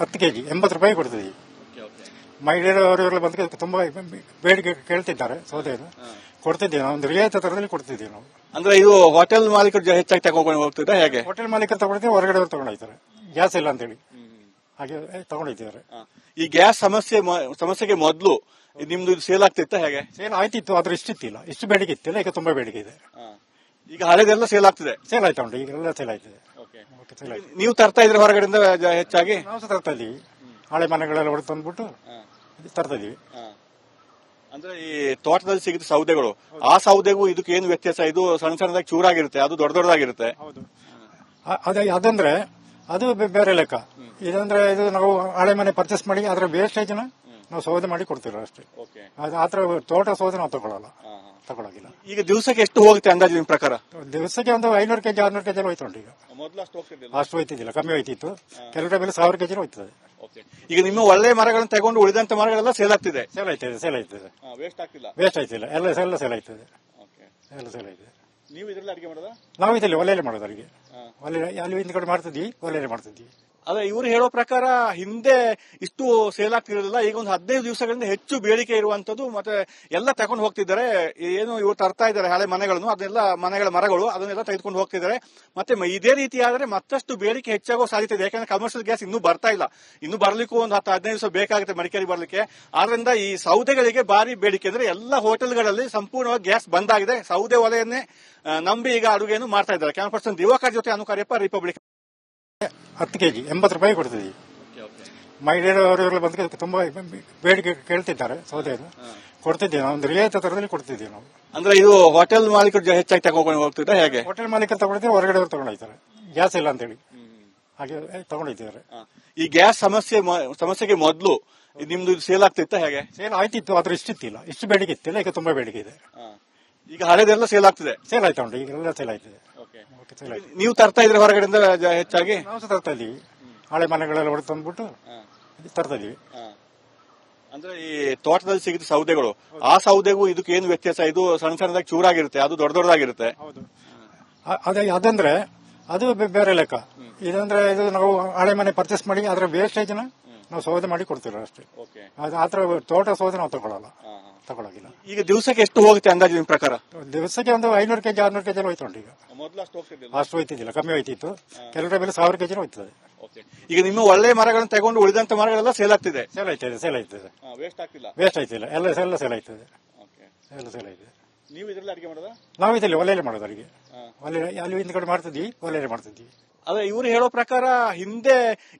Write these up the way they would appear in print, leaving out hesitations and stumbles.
10 KG 80 ರೂಪಾಯಿ ಕೊಡ್ತಿದ್ದೀವಿ. ಮಹಿಳೆಯರವರೆಲ್ಲ ಬಂದು ತುಂಬಾ ಬೇಡಿಕೆ ಕೇಳ್ತಿದ್ದಾರೆ. ಸೌದೆಯನ್ನು ಕೊಡ್ತಿದ್ದೀವಿ ನಾವು, ಒಂದು ರಿಯಾಯಿತಿ ದರದಲ್ಲಿ ಕೊಡ್ತಿದ್ದೀವಿ ನಾವು. ಅಂದ್ರೆ ಇದು ಹೋಟೆಲ್ ಮಾಲೀಕರು ಹೆಚ್ಚಾಗಿ ತಗೊಂಡು ಹೋಗ್ತಿದ್ರೆ ಹೇಗೆ? ಹೋಟೆಲ್ ಮಾಲೀಕರು ತಗೊಂಡಿದ್ದೀವಿ, ಹೊರಗಡೆ ತಗೊಂಡೋಗ್ತಾರೆ. ಗ್ಯಾಸ್ ಇಲ್ಲ ಅಂತೇಳಿ ಹಾಗೆ ತಗೊಂಡಿದ್ದಾರೆ. ಈ ಗ್ಯಾಸ್ ಸಮಸ್ಯೆಗೆ ಮೊದಲು ನಿಮ್ದು ಸೇಲ್ ಆಗ್ತಿತ್ತ ಹೇಗೆ? ಸೇಲ್ ಆಯ್ತಿತ್ತು, ಆದ್ರೆ ಇಷ್ಟಿತ್ತಿಲ್ಲ, ಇಷ್ಟು ಬೇಡಿಕೆ ಇತ್ತಿಲ್ಲ. ಈಗ ತುಂಬಾ ಬೇಡಿಕೆ ಇದೆ. ಈಗ ಹಳೆದೆಲ್ಲ ಸೇಲ್ ಆಗ್ತಿದೆ? ಸೇಲ್ ಆಯ್ತಾ ಉಂಟು, ಈಗೆಲ್ಲ ಸೇಲ್ ಆಯ್ತಿದೆ. ನೀವು ತರ್ತಾ ಇದ್ರೆ ಹೊರಗಡೆಯಿಂದ ಹೆಚ್ಚಾಗಿ? ನಾವು ಸಹ ತರ್ತಾ ಇದೀವಿ, ಹಳೆ ಮನೆಗಳೆಲ್ಲ ಹೊಡೆದು ತಂದ್ಬಿಟ್ಟು ತರ್ತಾ ಇದೀವಿ. ಅಂದ್ರೆ ಈ ತೋಟದಲ್ಲಿ ಸಿಗುತ್ತೆ ಸೌದೆಗಳು, ಆ ಸೌದೆಗೂ ಇದಕ್ಕೆ ಏನು ವ್ಯತ್ಯಾಸ? ಇದು ಸಣ್ಣ ಸಣ್ಣದಾಗಿ ಚೂರಾಗಿರುತ್ತೆ, ಅದು ದೊಡ್ಡ ದೊಡ್ಡದಾಗಿರುತ್ತೆ. ಹೌದು, ಅದಂದ್ರೆ ಅದು ಬೇರೆ ಲೆಕ್ಕ. ಇದಂದ್ರೆ ಇದು ನಾವು ಹಳೆ ಮನೆ ಪರ್ಚೇಸ್ ಮಾಡಿ ಅದರ ವೇಸ್ಟೇಜ್ ನಾವು ಸೌದೆ ಮಾಡಿ ಕೊಡ್ತೀವಿ ಅಷ್ಟೇ. ಅದು ಆತರ ತೋಟ ಸೌದೆ ನಾವು ತಗೊಳಗಿಲ್ಲ. ಈಗ ದಿವಸಕ್ಕೆ ಎಷ್ಟು ಹೋಗುತ್ತೆ ಅಂದಾಜು ನಿಮ್ ಪ್ರಕಾರ? ದಿವಸಕ್ಕೆ ಒಂದು 500 ಕೆಜಿ 600 ಕೆಜಿ ಹೋಯ್ತು ಉಂಟು. ಈಗ ಅಷ್ಟು ಹೋಯ್ತಿದ್ದಿಲ್ಲ, ಕಮ್ಮಿ ಹೋಯ್ತಿತ್ತು. ಕೆಲವು ಟೈಮಲ್ಲಿ 1000 ಕೆಜಿ ಹೋಯ್ತದೆ. ಈಗ ನಿಮ್ಮ ಒಳ್ಳೆ ಮರಗಳನ್ನು ತಗೊಂಡು ಉಳಿದಂತ ಮರಗಳೆಲ್ಲ ಸೇಲ್ ಆಗ್ತಿದೆ? ಸೇಲ್ ಆಯ್ತದೆ. ವೇಸ್ಟ್ ಆಗ್ತಿಲ್ಲ, ಎಲ್ಲ ಸೇಲ್ ಆಯ್ತದೆ. ಎಲ್ಲ ಸೇಲ್ ಆಯ್ತದೆ. ನೀವು ಇದರಲ್ಲಿ ಅಡಿಗೆ ಮಾಡೋದಾ? ನಾವು ಇದರಲ್ಲಿ ಒಲೆಯಲ್ಲಿ ಮಾಡೋದು ಅಡಿಗೆ. ಅಲ್ಲಿ ಹಿಂದ್ಗಡೆ ಮಾಡ್ತಿದ್ವಿ, ಒಲೆಯಲ್ಲಿ ಮಾಡ್ತಿದ್ವಿ. ಅದೇ ಇವರು ಹೇಳೋ ಪ್ರಕಾರ ಹಿಂದೆ ಇಷ್ಟು ಸೇಲ್ ಆಗ್ತಿರೋದಿಲ್ಲ, ಈಗ ಒಂದು 15 ದಿವಸಗಳಿಂದ ಹೆಚ್ಚು ಬೇಡಿಕೆ ಇರುವಂತದ್ದು. ಮತ್ತೆ ಎಲ್ಲ ತಗೊಂಡು ಹೋಗ್ತಿದ್ದಾರೆ. ಏನು ಇವರು ತರ್ತಾ ಇದ್ದಾರೆ ಹಳೆ ಮನೆಗಳನ್ನು, ಅದನ್ನೆಲ್ಲ ಮನೆಗಳ ಮರಗಳು ಅದನ್ನೆಲ್ಲ ತೆಗೆದುಕೊಂಡು ಹೋಗ್ತಿದ್ದಾರೆ. ಮತ್ತೆ ಇದೇ ರೀತಿ ಆದ್ರೆ ಮತ್ತಷ್ಟು ಬೇಡಿಕೆ ಹೆಚ್ಚಾಗೋ ಸಾಧ್ಯತೆ ಇದೆ. ಯಾಕಂದ್ರೆ ಕಮರ್ಷಿಯಲ್ ಗ್ಯಾಸ್ ಇನ್ನೂ ಬರ್ತಾ ಇಲ್ಲ, ಇನ್ನು ಬರ್ಲಿಕ್ಕೂ ಒಂದು 10-15 ದಿವಸ ಬೇಕಾಗುತ್ತೆ ಮಡಿಕೇರಿ ಬರ್ಲಿಕ್ಕೆ. ಆದ್ರಿಂದ ಈ ಸೌದೆಗಳಿಗೆ ಭಾರಿ ಬೇಡಿಕೆ. ಅಂದ್ರೆ ಎಲ್ಲ ಹೋಟೆಲ್ಗಳಲ್ಲಿ ಸಂಪೂರ್ಣವಾಗಿ ಗ್ಯಾಸ್ ಬಂದಾಗಿದೆ. ಸೌದೆ ಒಲೆಯನ್ನೇ ನಂಬಿ ಈಗ ಅಡುಗೆಯನ್ನು ಮಾಡ್ತಾ ಇದ್ದಾರೆ. ಕ್ಯಾಮರಾ ಪರ್ಸನ್ ದಿವಾಕರ್ ಜೊತೆ ಅನುಕಾರ್ಯಪ್ಪ, ರಿಪಬ್ಲಿಕ್. 10 ಕೆಜಿ 80 ರೂಪಾಯಿ ಕೊಡ್ತಿದ್ದೀವಿ. ಮಹಿಳೆಯರವರೆಲ್ಲ ಬಂದು ತುಂಬಾ ಬೇಡಿಕೆ ಕೇಳ್ತಿದ್ದಾರೆ. ಸೌದೆಯನ್ನು ಕೊಡ್ತಿದ್ದೀವಿ ನಾವು, ಒಂದು ರಿಯಾಯಿತಿ ದರದಲ್ಲಿ ಕೊಡ್ತಿದ್ದೀವಿ ನಾವು. ಅಂದ್ರೆ ಇದು ಹೋಟೆಲ್ ಮಾಲೀಕರು ಹೆಚ್ಚಾಗಿ ತಗೊಂಡು ಹೋಗ್ತಿದ್ರೆ ಹೇಗೆ? ಹೋಟೆಲ್ ಮಾಲೀಕರು ತಗೊಂಡಿದ್ದೀವಿ, ಹೊರಗಡೆ ತಗೊಂಡೋಗ್ತಾರೆ. ಗ್ಯಾಸ್ ಇಲ್ಲ ಅಂತೇಳಿ ಹಾಗೆ ತಗೊಂಡಿದ್ದಾರೆ. ಈ ಗ್ಯಾಸ್ ಸಮಸ್ಯೆಗೆ ಮೊದಲು ನಿಮ್ದು ಸೇಲ್ ಆಗ್ತಿತ್ತ ಹೇಗೆ? ಸೇಲ್ ಆಯ್ತಿತ್ತು, ಆದ್ರೆ ಇಷ್ಟಿತ್ತಿಲ್ಲ, ಇಷ್ಟು ಬೇಡಿಕೆ ಇತ್ತಿಲ್ಲ. ಈಗ ತುಂಬಾ ಬೇಡಿಕೆ ಇದೆ. ಈಗ ಹಳೆದೆಲ್ಲ ಸೇಲ್ ಆಗ್ತಿದೆ? ಸೇಲ್ ಆಯ್ತಾ ಉಂಟು, ಈಗೆಲ್ಲ ಸೇಲ್ ಆಯ್ತದೆ. ನೀವು ತರ್ತಾ ಇದ್ರೆ ಹೊರಗಡೆಯಿಂದ ಹೆಚ್ಚಾಗಿ? ನಾವು ಸಹ ತರ್ತಾ ಇದೀವಿ, ಹಳೆ ಮನೆಗಳೆಲ್ಲ ಹೊಡೆದು ತಂದ್ಬಿಟ್ಟು ತರ್ತಾ ಇದೀವಿ. ಅಂದ್ರೆ ಈ ತೋಟದಲ್ಲಿ ಸಿಗುತ್ತೆ ಸೌದೆಗಳು, ಆ ಸೌದೆಗೂ ಇದಕ್ಕೆ ಏನು ವ್ಯತ್ಯಾಸ? ಇದು ಸಣ್ಣ ಸಣ್ಣದಾಗಿ ಚೂರಾಗಿರುತ್ತೆ, ಅದು ದೊಡ್ಡ ದೊಡ್ಡದಾಗಿರುತ್ತೆ. ಹೌದು, ಅದಂದ್ರೆ ಅದು ಬೇರೆ ಲೆಕ್ಕ. ಇದಂದ್ರೆ ಇದು ನಾವು ಹಳೆ ಮನೆ ಪರ್ಚೇಸ್ ಮಾಡಿ ಅದರ ವೇಸ್ಟೇಜ್ ನಾವು ಸೌದೆ ಮಾಡಿ ಕೊಡ್ತೀವಿ ಅಷ್ಟೇ. ಅದು ಆತರ ತೋಟ ಸೌದೆ ನಾವು ತಗೊಳಗಿಲ್ಲ. ಈಗ ದಿವಸಕ್ಕೆ ಎಷ್ಟು ಹೋಗುತ್ತೆ ಅಂದಾಜು ನಿಮ್ ಪ್ರಕಾರ? ದಿವಸಕ್ಕೆ ಒಂದು 500 ಕೆಜಿ 600 ಕೆಜಿ ಹೋಯ್ತು ಉಂಟು. ಈಗ ಅಷ್ಟು ಹೋಯ್ತಿದ್ದಿಲ್ಲ, ಕಮ್ಮಿ ಹೋಯ್ತಿತ್ತು. ಕೆಲವು ಟೈಮಲ್ಲಿ 1000 ಕೆಜಿ ಹೋಯ್ತದೆ. ಈಗ ನಿಮ್ಮ ಒಳ್ಳೆ ಮರಗಳನ್ನು ತಗೊಂಡು ಉಳಿದಂತ ಮರಗಳೆಲ್ಲ ಸೇಲ್ ಆಗ್ತಿದೆ? ಸೇಲ್ ಆಯ್ತದೆ. ವೇಸ್ಟ್ ಆಗ್ತಿಲ್ಲ, ಎಲ್ಲ ಸೇಲ್ ಆಯ್ತದೆ. ಎಲ್ಲ ಸೇಲ್ ಆಯ್ತದೆ. ನೀವು ಇದರಲ್ಲಿ ಅಡಿಗೆ ಮಾಡೋದಾ? ನಾವು ಇದರಲ್ಲಿ ಒಲೆಯಲ್ಲಿ ಮಾಡೋದು ಅಡಿಗೆ. ಅಲ್ಲಿ ಹಿಂದ್ಗಡೆ ಮಾಡ್ತಿದ್ವಿ, ಒಲೆಯಲ್ಲಿ ಮಾಡ್ತಿದ್ವಿ. ಅದೇ ಇವರು ಹೇಳೋ ಪ್ರಕಾರ ಹಿಂದೆ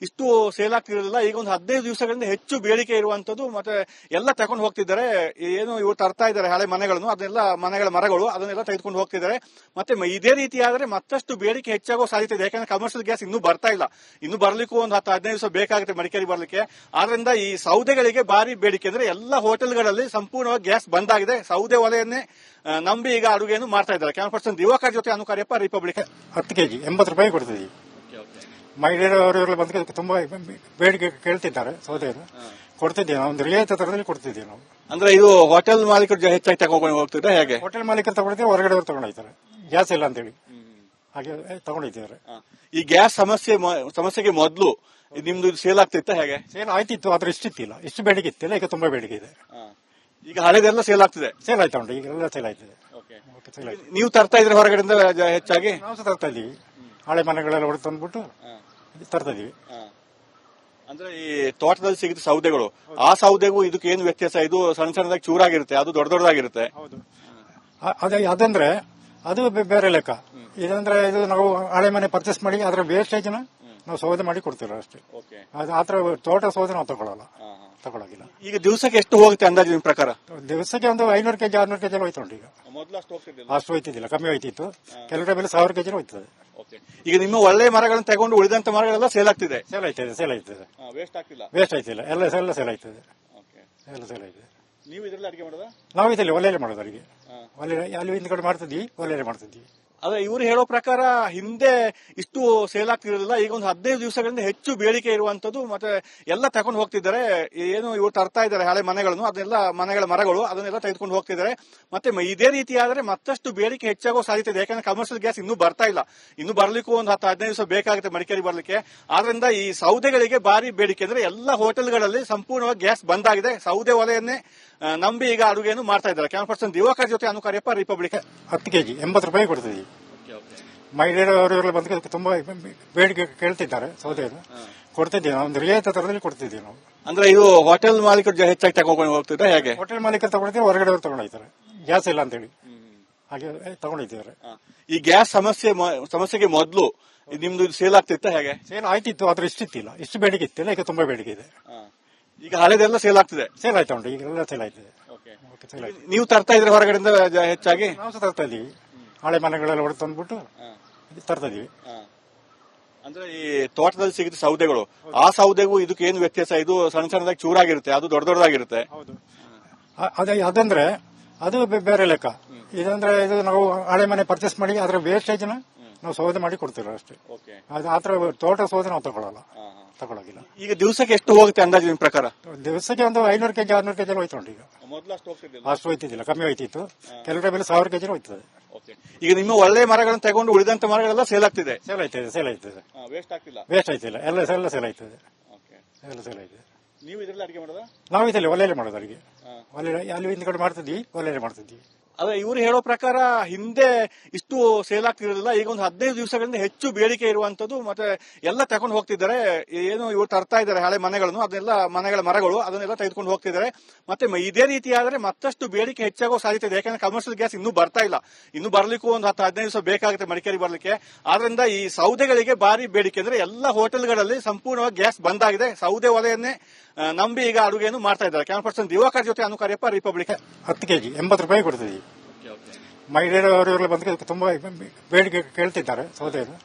ಇಷ್ಟು ಸೇಲ್ ಆಗ್ತಿರೋದಿಲ್ಲ, ಈಗ ಒಂದು 15 ದಿವಸಗಳಿಂದ ಹೆಚ್ಚು ಬೇಡಿಕೆ ಇರುವಂತದ್ದು. ಮತ್ತೆ ಎಲ್ಲ ತಗೊಂಡು ಹೋಗ್ತಿದ್ದಾರೆ. ಏನು ಇವರು ತರ್ತಾ ಇದ್ದಾರೆ ಹಳೆ ಮನೆಗಳನ್ನು, ಅದನ್ನೆಲ್ಲ ಮನೆಗಳ ಮರಗಳು ಅದನ್ನೆಲ್ಲ ತೆಗೆದುಕೊಂಡು ಹೋಗ್ತಿದ್ದಾರೆ. ಮತ್ತೆ ಇದೇ ರೀತಿ ಆದ್ರೆ ಮತ್ತಷ್ಟು ಬೇಡಿಕೆ ಹೆಚ್ಚಾಗೋ ಸಾಧ್ಯತೆ ಇದೆ. ಯಾಕಂದ್ರೆ ಕಮರ್ಷಿಯಲ್ ಗ್ಯಾಸ್ ಇನ್ನೂ ಬರ್ತಾ ಇಲ್ಲ, ಇನ್ನು ಬರ್ಲಿಕ್ಕೂ ಒಂದು 10-15 ದಿವಸ ಬೇಕಾಗುತ್ತೆ ಮಡಿಕೇರಿ ಬರ್ಲಿಕ್ಕೆ. ಆದ್ರಿಂದ ಈ ಸೌದೆಗಳಿಗೆ ಭಾರಿ ಬೇಡಿಕೆ. ಅಂದ್ರೆ ಎಲ್ಲ ಹೋಟೆಲ್ಗಳಲ್ಲಿ ಸಂಪೂರ್ಣವಾಗಿ ಗ್ಯಾಸ್ ಬಂದಾಗಿದೆ. ಸೌದೆ ಒಲೆಯನ್ನೇ ನಂಬಿ ಈಗ ಅಡುಗೆಯನ್ನು ಮಾಡ್ತಾ ಇದ್ದಾರೆ. ಕ್ಯಾಮರಾ ಪರ್ಸನ್ ದಿವಾಕರ್ ಜೊತೆ ಅನುಕಾರ್ಯಪ್ಪ, ರಿಪಬ್ಲಿಕ್. 10 ಕೆಜಿ 80 ರೂಪಾಯಿ ಕೊಡ್ತಿದ್ದೀವಿ. ಮಹಿಳೆಯರವರೆಲ್ಲ ಬಂದು ತುಂಬಾ ಬೇಡಿಕೆ ಕೇಳ್ತಿದ್ದಾರೆ. ಸೌದೆಯನ್ನು ಕೊಡ್ತಿದ್ದೀವಿ ನಾವು, ಒಂದು ರಿಯಾಯಿತಿ ದರದಲ್ಲಿ ಕೊಡ್ತಿದ್ದೀವಿ ನಾವು. ಅಂದ್ರೆ ಇದು ಹೋಟೆಲ್ ಮಾಲೀಕರು ಹೆಚ್ಚಾಗಿ ತಗೊಂಡು ಹೋಗ್ತಿದ್ರೆ ಹೇಗೆ? ಹೋಟೆಲ್ ಮಾಲೀಕರು ತಗೊಂಡಿದ್ದೀವಿ, ಹೊರಗಡೆ ತಗೊಂಡೋಗ್ತಾರೆ. ಗ್ಯಾಸ್ ಇಲ್ಲ ಅಂತೇಳಿ ಹಾಗೆ ತಗೊಂಡಿದ್ದಾರೆ. ಈ ಗ್ಯಾಸ್ ಸಮಸ್ಯೆಗೆ ಮೊದಲು ನಿಮ್ದು ಸೇಲ್ ಆಗ್ತಿತ್ತ ಹೇಗೆ? ಸೇಲ್ ಆಯ್ತಿತ್ತು, ಆದ್ರೆ ಇಷ್ಟಿತ್ತಿಲ್ಲ, ಇಷ್ಟು ಬೇಡಿಕೆ ಇತ್ತಿಲ್ಲ. ಈಗ ತುಂಬಾ ಬೇಡಿಕೆ ಇದೆ. ಈಗ ಹಳೆದೆಲ್ಲ ಸೇಲ್ ಆಗ್ತಿದೆ? ಸೇಲ್ ಆಯ್ತಾ ಉಂಟು, ಈಗೆಲ್ಲ ಸೇಲ್ ಆಯ್ತದೆ. ನೀವು ತರ್ತಾ ಇದ್ರೆ ಹೊರಗಡೆಯಿಂದ ಹೆಚ್ಚಾಗಿ? ನಾವು ಸಹ ತರ್ತಾ ಇದೀವಿ, ಹಳೆ ಮನೆಗಳೆಲ್ಲ ಹೊಡೆದು ತಂದ್ಬಿಟ್ಟು ತರ್ತಾ ಇದೀವಿ. ಅಂದ್ರೆ ಈ ತೋಟದಲ್ಲಿ ಸಿಗುತ್ತೆ ಸೌದೆಗಳು, ಆ ಸೌದೆಗೂ ಇದಕ್ಕೆ ಏನು ವ್ಯತ್ಯಾಸ? ಇದು ಸಣ್ಣ ಸಣ್ಣದಾಗಿ ಚೂರಾಗಿರುತ್ತೆ, ಅದು ದೊಡ್ಡ ದೊಡ್ಡದಾಗಿರುತ್ತೆ. ಹೌದು, ಅದಂದ್ರೆ ಅದು ಬೇರೆ ಲೆಕ್ಕ. ಇದಂದ್ರೆ ಇದು ನಾವು ಹಳೆ ಮನೆ ಪರ್ಚೇಸ್ ಮಾಡಿ ಅದರ ವೇಸ್ಟೇಜ್ ನಾವು ಸೌದೆ ಮಾಡಿ ಕೊಡ್ತೀವಿ ಅಷ್ಟೇ. ಅದು ಆತರ ತೋಟ ಸೌದೆ ನಾವು ತಗೊಳಗಿಲ್ಲ. ಈಗ ದಿವಸಕ್ಕೆ ಎಷ್ಟು ಹೋಗುತ್ತೆ ಅಂದಾಜು ನಿಮ್ ಪ್ರಕಾರ? ದಿವಸಕ್ಕೆ ಒಂದು 500 ಕೆಜಿ 600 ಕೆಜಿ ಹೋಯ್ತು ಉಂಟು. ಈಗ ಅಷ್ಟು ಹೋಯ್ತಿದ್ದಿಲ್ಲ, ಕಮ್ಮಿ ಹೋಯ್ತಿತ್ತು. ಕೆಲವು ಟೈಮಲ್ಲಿ 1000 ಕೆಜಿ ಹೋಯ್ತದೆ. ಈಗ ನಿಮ್ಮ ಒಳ್ಳೆ ಮರಗಳನ್ನು ತಗೊಂಡು ಉಳಿದಂತ ಮರಗಳೆಲ್ಲ ಸೇಲ್ ಆಗ್ತಿದೆ? ಸೇಲ್ ಆಯ್ತದೆ. ವೇಸ್ಟ್ ಆಗ್ತಿಲ್ಲ, ಎಲ್ಲ ಸೇಲ್ ಆಯ್ತದೆ. ಎಲ್ಲ ಸೇಲ್ ಆಯ್ತದೆ. ನೀವು ಇದರಲ್ಲಿ ಅಡಿಗೆ ಮಾಡೋದಾ? ನಾವು ಇದರಲ್ಲಿ ಒಲೆಯಲ್ಲಿ ಮಾಡೋದು ಅಡಿಗೆ. ಅಲ್ಲಿ ಹಿಂದ್ಗಡೆ ಮಾಡ್ತಿದ್ವಿ, ಒಲೆಯಲ್ಲಿ ಮಾಡ್ತಿದ್ವಿ. ಆದ್ರೆ ಇವರು ಹೇಳೋ ಪ್ರಕಾರ ಹಿಂದೆ ಇಷ್ಟು ಸೇಲ್ ಆಗ್ತಿರಲಿಲ್ಲ, ಈಗ ಒಂದು 15 ದಿವಸಗಳಿಂದ ಹೆಚ್ಚು ಬೇಡಿಕೆ ಇರುವಂತದ್ದು, ಮತ್ತೆ ಎಲ್ಲ ತಗೊಂಡು ಹೋಗ್ತಿದ್ದಾರೆ. ಏನು ಇವರು ತರ್ತಾ ಇದ್ದಾರೆ ಹಳೆ ಮನೆಗಳನ್ನು, ಅದನ್ನೆಲ್ಲ ಮನೆಗಳ ಮರಗಳು ಅದನ್ನೆಲ್ಲ ತೆಗೆದುಕೊಂಡು ಹೋಗ್ತಿದ್ದಾರೆ. ಮತ್ತೆ ಇದೇ ರೀತಿ ಆದ್ರೆ ಮತ್ತಷ್ಟು ಬೇಡಿಕೆ ಹೆಚ್ಚಾಗೋ ಸಾಧ್ಯತೆ ಇದೆ. ಯಾಕಂದ್ರೆ ಕಮರ್ಷಿಯಲ್ ಗ್ಯಾಸ್ ಇನ್ನೂ ಬರ್ತಾ ಇಲ್ಲ, ಇನ್ನು ಬರ್ಲಿಕ್ಕೂ ಒಂದು 10-15 ದಿವಸ ಬೇಕಾಗುತ್ತೆ ಮಡಿಕೇರಿ ಬರ್ಲಿಕ್ಕೆ. ಆದ್ರಿಂದ ಈ ಸೌದೆಗಳಿಗೆ ಭಾರಿ ಬೇಡಿಕೆ. ಅಂದ್ರೆ ಎಲ್ಲ ಹೋಟೆಲ್ಗಳಲ್ಲಿ ಸಂಪೂರ್ಣವಾಗಿ ಗ್ಯಾಸ್ ಬಂದ್ ಆಗಿದೆ. ಸೌದೆ ಒಲೆಯನ್ನೇ ನಂಬಿ ಈಗ ಅಡುಗೆಯನ್ನು ಮಾಡ್ತಾ ಇದ್ದಾರೆ. ಕ್ಯಾಮರಾ ಪರ್ಸನ್ ದಿವಾಕರ್ ಜೊತೆ ಅನುಕಾರ್ಯಪ್ಪ, ರಿಪಬ್ಲಿಕ್. 10 ಕೆಜಿ 80 ರೂಪಾಯಿ ಕೊಡ್ತಿದ್ದೀವಿ. ಮಹಿಳೆಯರವರೆಲ್ಲ ಬಂದು ತುಂಬಾ ಬೇಡಿಕೆ ಕೇಳ್ತಿದ್ದಾರೆ. ಸೌದೆಯನ್ನು ಕೊಡ್ತಿದ್ದೀವಿ ನಾವು, ಒಂದು ರಿಯಾಯಿತಿ ದರದಲ್ಲಿ ಕೊಡ್ತಿದ್ದೀವಿ ನಾವು. ಅಂದ್ರೆ ಇದು ಹೋಟೆಲ್ ಮಾಲೀಕರು ಹೆಚ್ಚಾಗಿ ತಗೊಂಡು ಹೋಗ್ತಿದ್ರೆ ಹೇಗೆ? ಹೋಟೆಲ್ ಮಾಲೀಕರು ತಗೊಂಡಿದ್ದೀವಿ, ಹೊರಗಡೆ ತಗೊಂಡೋಗ್ತಾರೆ. ಗ್ಯಾಸ್ ಇಲ್ಲ ಅಂತೇಳಿ ಹಾಗೆ ತಗೊಂಡಿದ್ದೀವಿ. ಈ ಗ್ಯಾಸ್ ಸಮಸ್ಯೆಗೆ ಮೊದಲು ನಿಮ್ದು ಸೇಲ್ ಆಗ್ತಿತ್ತ ಹೇಗೆ? ಸೇಲ್ ಆಯ್ತಿತ್ತು, ಆದ್ರೆ ಇಷ್ಟಿತ್ತಿಲ್ಲ. ಇಷ್ಟು ಬೇಡಿಕೆ ಇತ್ತಿಲ್ಲ, ಈಗ ತುಂಬಾ ಬೇಡಿಕೆ ಇದೆ. ಈಗ ಹಳೆದೆಲ್ಲ ಸೇಲ್ ಆಗ್ತಿದೆ. ಸೇಲ್ ಆಯ್ತಾ ಉಂಟು, ಈಗೆಲ್ಲ ಸೇಲ್ ಆಯ್ತದೆ. ಸೇಲ್ ಆಯ್ತು. ನೀವು ತರ್ತಾ ಇದ್ರೆ ಹೊರಗಡೆಯಿಂದ ಹೆಚ್ಚಾಗಿ? ನಾವು ಸಹ ತರ್ತಾ ಇದೀವಿ, ಹಳೆ ಮನೆಗಳೆಲ್ಲ ಹೊಡೆದು ತಂದ್ಬಿಟ್ಟು ತರ್ತಾ ಇದೀವಿ. ಅಂದ್ರೆ ಈ ತೋಟದಲ್ಲಿ ಸಿಗುತ್ತೆ ಸೌದೆಗಳು, ಆ ಸೌದೆಗೂ ಇದಕ್ಕೆ ಏನು ವ್ಯತ್ಯಾಸ? ಇದು ಸಣ್ಣ ಸಣ್ಣದಾಗಿ ಚೂರಾಗಿರುತ್ತೆ, ಅದು ದೊಡ್ಡ ದೊಡ್ಡದಾಗಿರುತ್ತೆ. ಹೌದು, ಅದಂದ್ರೆ ಅದು ಬೇರೆ ಲೆಕ್ಕ. ಇದಂದ್ರೆ ಇದು ನಾವು ಹಳೆ ಮನೆ ಪರ್ಚೇಸ್ ಮಾಡಿ ಅದರ ವೇಸ್ಟೇಜ್ ನಾವು ಸೌದೆ ಮಾಡಿ ಕೊಡ್ತೀವಿ ಅಷ್ಟೇ. ಅದು ಆತರ ತೋಟ ಸೌದೆ ನಾವು ತಗೊಳಗಿಲ್ಲ. ಈಗ ದಿವಸಕ್ಕೆ ಎಷ್ಟು ಹೋಗುತ್ತೆ ಅಂದಾಜು ನಿಮ್ ಪ್ರಕಾರ? ದಿವಸಕ್ಕೆ ಒಂದು 500 ಕೆಜಿ 600 ಕೆಜಿ ಹೋಯ್ತು ಉಂಟು. ಈಗ ಅಷ್ಟು ಹೋಯ್ತಿದ್ದಿಲ್ಲ, ಕಮ್ಮಿ ಹೋಯ್ತಿತ್ತು. ಕೆಲವರ ಮೇಲೆ 1000 ಕೆಜಿ ಹೋಯ್ತದೆ. ಈಗ ನಿಮ್ಮ ಒಳ್ಳೆ ಮರಗಳನ್ನು ತಗೊಂಡು ಉಳಿದಂತ ಮರಗಳೆಲ್ಲ ಸೇಲ್ ಆಗ್ತಿದೆ. ಸೇಲ್ ಆಯ್ತದೆ. ವೇಸ್ಟ್ ಆಯ್ತಿಲ್ಲ, ಎಲ್ಲ ಸೇಲ್ ಆಯ್ತದೆ. ಎಲ್ಲ ಸೇಲ್ ಆಯ್ತದೆ. ನೀವು ಇದರಲ್ಲಿ ಅಡಿಗೆ ಮಾಡೋದಾ? ನಾವು ಇದರಲ್ಲಿ ಒಲೆಯಲ್ಲಿ ಮಾಡೋದು ಅಡಿಗೆ. ಅಲ್ಲಿ ಹಿಂದ್ಗಡೆ ಮಾಡ್ತಿದ್ವಿ, ಒಲೆಯಲ್ಲಿ ಮಾಡ್ತಿದ್ವಿ. ಅದೇ ಇವರು ಹೇಳೋ ಪ್ರಕಾರ ಹಿಂದೆ ಇಷ್ಟು ಸೇಲ್ ಆಗ್ತಿರಲಿಲ್ಲ, ಈಗ ಒಂದು 15 ದಿವಸಗಳಿಂದ ಹೆಚ್ಚು ಬೇಡಿಕೆ ಇರುವಂತದ್ದು, ಮತ್ತೆ ಎಲ್ಲ ತಗೊಂಡು ಹೋಗ್ತಿದ್ದಾರೆ. ಏನು ಇವರು ತರ್ತಾ ಇದ್ದಾರೆ ಹಳೆ ಮನೆಗಳನ್ನು, ಅದನ್ನೆಲ್ಲ ಮನೆಗಳ ಮರಗಳು ಅದನ್ನೆಲ್ಲ ತೆಗೆದುಕೊಂಡು ಹೋಗ್ತಿದ್ದಾರೆ. ಮತ್ತೆ ಇದೇ ರೀತಿ ಆದ್ರೆ ಮತ್ತಷ್ಟು ಬೇಡಿಕೆ ಹೆಚ್ಚಾಗೋ ಸಾಧ್ಯತೆ ಇದೆ. ಯಾಕಂದ್ರೆ ಕಮರ್ಷಿಯಲ್ ಗ್ಯಾಸ್ ಇನ್ನೂ ಬರ್ತಾ ಇಲ್ಲ, ಇನ್ನು ಬರ್ಲಿಕ್ಕೂ ಒಂದು 10-15 ದಿವಸ ಬೇಕಾಗುತ್ತೆ ಮಡಿಕೇರಿ ಬರ್ಲಿಕ್ಕೆ. ಆದ್ರಿಂದ ಈ ಸೌದೆಗಳಿಗೆ ಭಾರಿ ಬೇಡಿಕೆ. ಅಂದ್ರೆ ಎಲ್ಲ ಹೋಟೆಲ್ಗಳಲ್ಲಿ ಸಂಪೂರ್ಣವಾಗಿ ಗ್ಯಾಸ್ ಬಂದ್ ಆಗಿದೆ. ಸೌದೆ ಒಲೆಯನ್ನೇ ನಂಬಿ ಈಗ ಅಡುಗೆಯನ್ನು ಮಾಡ್ತಾ ಇದ್ದಾರೆ. ಕ್ಯಾಮರಾ ಪರ್ಸನ್ ದಿವಾಕರ್ ಜೊತೆ ಅನುಕಾರ್ಯಪ್ಪ, ರಿಪಬ್ಲಿಕ್. 10 ಕೆಜಿ 80 ರೂಪಾಯಿ ಕೊಡ್ತಿದ್ದೀವಿ. ಮಹಿಳೆಯರವರೆಲ್ಲ ಬಂದು ತುಂಬಾ ಬೇಡಿಕೆ ಕೇಳ್ತಿದ್ದಾರೆ. ಸೌದೆಯನ್ನು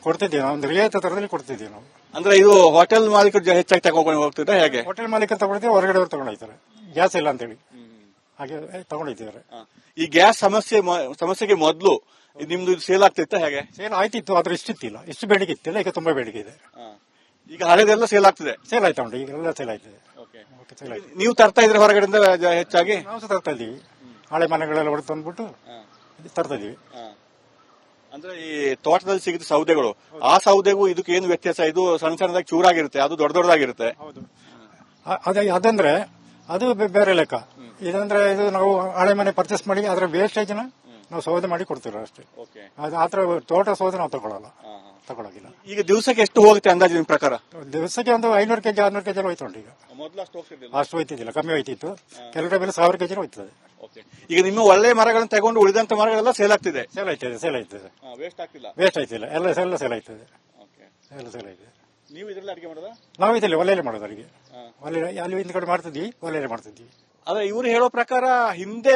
ಕೊಡ್ತಿದ್ದೀವಿ ನಾವು, ಒಂದು ರಿಯಾಯಿತಿ ದರದಲ್ಲಿ ಕೊಡ್ತಿದ್ದೀವಿ ನಾವು. ಅಂದ್ರೆ ಇದು ಹೋಟೆಲ್ ಮಾಲೀಕರು ಹೆಚ್ಚಾಗಿ ತಗೊಂಡು ಹೋಗ್ತಿದ್ರೆ ಹೇಗೆ? ಹೋಟೆಲ್ ಮಾಲೀಕರು ತಗೊಂಡಿದ್ದೀವಿ, ಹೊರಗಡೆ ತಗೊಂಡೋಗ್ತಾರೆ. ಗ್ಯಾಸ್ ಇಲ್ಲ ಅಂತೇಳಿ ಹಾಗೆ ತಗೊಂಡಿದ್ದಾರೆ. ಈ ಗ್ಯಾಸ್ ಸಮಸ್ಯೆಗೆ ಮೊದಲು ನಿಮ್ದು ಸೇಲ್ ಆಗ್ತಿತ್ತ ಹೇಗೆ? ಸೇಲ್ ಆಯ್ತಿತ್ತು, ಆದ್ರೆ ಇಷ್ಟಿತ್ತಿಲ್ಲ. ಇಷ್ಟು ಬೇಡಿಕೆ ಇತ್ತಿಲ್ಲ, ಈಗ ತುಂಬಾ ಬೇಡಿಕೆ ಇದೆ. ಈಗ ಹಳೆದೆಲ್ಲ ಸೇಲ್ ಆಗ್ತಿದೆ. ಸೇಲ್ ಆಯ್ತಾ ಉಂಟು, ಈಗೆಲ್ಲ ಸೇಲ್ ಆಯ್ತದೆ. ನೀವು ತರ್ತಾ ಇದ್ರೆ ಹೊರಗಡೆಯಿಂದ ಹೆಚ್ಚಾಗಿ? ನಾವು ಸಹ ತರ್ತಾ ಇದೀವಿ, ಹಳೆ ಮನೆಗಳೆಲ್ಲ ಹೊಡೆದು ತಂದ್ಬಿಟ್ಟು ತರ್ತಾ ಇದೀವಿ. ಅಂದ್ರೆ ಈ ತೋಟದಲ್ಲಿ ಸಿಗುತ್ತೆ ಸೌದೆಗಳು, ಆ ಸೌದೆಗೂ ಇದಕ್ಕೆ ಏನು ವ್ಯತ್ಯಾಸ? ಇದು ಸಣ್ಣ ಸಣ್ಣದಾಗಿ ಚೂರಾಗಿರುತ್ತೆ, ಅದು ದೊಡ್ಡ ದೊಡ್ಡದಾಗಿರುತ್ತೆ. ಹೌದು, ಅದಂದ್ರೆ ಅದು ಬೇರೆ ಲೆಕ್ಕ. ಇದಂದ್ರೆ ಇದು ನಾವು ಹಳೆ ಮನೆ ಪರ್ಚೇಸ್ ಮಾಡಿ ಅದರ ವೇಸ್ಟೇಜ್ ನಾವು ಸೌದೆ ಮಾಡಿ ಕೊಡ್ತೀವಿ ಅಷ್ಟೇ. ಅದು ಆತರ ತೋಟ ಸೌದೆ ನಾವು ತಗೊಳಗಿಲ್ಲ. ಈಗ ದಿವಸಕ್ಕೆ ಎಷ್ಟು ಹೋಗುತ್ತೆ ಅಂದಾಜು ನಿಮ್ ಪ್ರಕಾರ? ದಿವಸಕ್ಕೆ ಒಂದು 500 ಕೆಜಿ 600 ಕೆಜಿ ಹೋಯ್ತು ಉಂಟು. ಈಗ ಅಷ್ಟು ಹೋಯ್ತಿದ್ದಿಲ್ಲ, ಕಮ್ಮಿ ಹೋಯ್ತಿತ್ತು. ಕೆಲವರ ಮೇಲೆ 1000 ಕೆಜಿ ಹೋಯ್ತದೆ. ಈಗ ನಿಮ್ಮ ಒಳ್ಳೆ ಮರಗಳನ್ನು ತಗೊಂಡು ಉಳಿದಂತ ಮರಗಳೆಲ್ಲ ಸೇಲ್ ಆಗ್ತಿದೆ. ಸೇಲ್ ಆಯ್ತದೆ. ವೇಸ್ಟ್ ಆಗ್ತಿಲ್ಲ, ಎಲ್ಲ ಸೇಲ್ ಆಯ್ತದೆ. ಎಲ್ಲ ಸೇಲ್ ಆಯ್ತದೆ. ನೀವು ಇದರಲ್ಲಿ ಅಡಿಗೆ ಮಾಡೋದಾ? ನಾವು ಇದರಲ್ಲಿ ಒಲೆಯಲ್ಲಿ ಮಾಡೋದು ಅಡಿಗೆ. ಅಲ್ಲಿ ಹಿಂದ್ಗಡೆ ಮಾಡ್ತಿದ್ವಿ, ಒಲೆಯಲ್ಲಿ ಮಾಡ್ತಿದ್ವಿ. ಅದೇ ಇವರು ಹೇಳೋ ಪ್ರಕಾರ ಹಿಂದೆ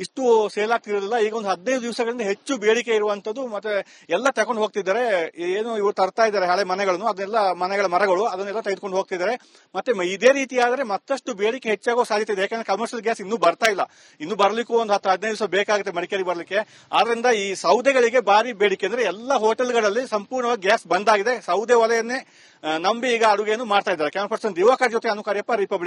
ಇಷ್ಟು ಸೇಲ್ ಆಗ್ತಿರಲಿಲ್ಲ, ಈಗ ಒಂದು 15 ದಿವಸಗಳಿಂದ ಹೆಚ್ಚು ಬೇಡಿಕೆ ಇರುವಂತದ್ದು, ಮತ್ತೆ ಎಲ್ಲ ತಗೊಂಡು ಹೋಗ್ತಿದ್ದಾರೆ. ಏನು ಇವರು ತರ್ತಾ ಇದ್ದಾರೆ ಹಳೆ ಮನೆಗಳನ್ನು, ಅದನ್ನೆಲ್ಲ ಮನೆಗಳ ಮರಗಳು ಅದನ್ನೆಲ್ಲ ತೆಗೆದುಕೊಂಡು ಹೋಗ್ತಿದ್ದಾರೆ. ಮತ್ತೆ ಇದೇ ರೀತಿ ಆದ್ರೆ ಮತ್ತಷ್ಟು ಬೇಡಿಕೆ ಹೆಚ್ಚಾಗೋ ಸಾಧ್ಯತೆ ಇದೆ. ಯಾಕಂದ್ರೆ ಕಮರ್ಷಿಯಲ್ ಗ್ಯಾಸ್ ಇನ್ನೂ ಬರ್ತಾ ಇಲ್ಲ, ಇನ್ನು ಬರ್ಲಿಕ್ಕೂ ಒಂದು 10-15 ದಿವಸ ಬೇಕಾಗುತ್ತೆ ಮಡಿಕೇರಿ ಬರ್ಲಿಕ್ಕೆ. ಆದ್ರಿಂದ ಈ ಸೌದೆಗಳಿಗೆ ಭಾರಿ ಬೇಡಿಕೆ. ಅಂದ್ರೆ ಎಲ್ಲ ಹೋಟೆಲ್ಗಳಲ್ಲಿ ಸಂಪೂರ್ಣವಾಗಿ ಗ್ಯಾಸ್ ಬಂದ್ ಆಗಿದೆ. ಸೌದೆ ಒಲೆಯನ್ನೇ ನಂಬಿ ಈಗ ಅಡುಗೆಯನ್ನು ಮಾಡ್ತಾ ಇದ್ದಾರೆ. ಕ್ಯಾಮರಾ ಪರ್ಸನ್ ದಿವಾಕರ್ ಜೊತೆ ಅನುಕಾರ್ಯಪ್ಪ, ರಿಪಬ್ಲಿಕ್.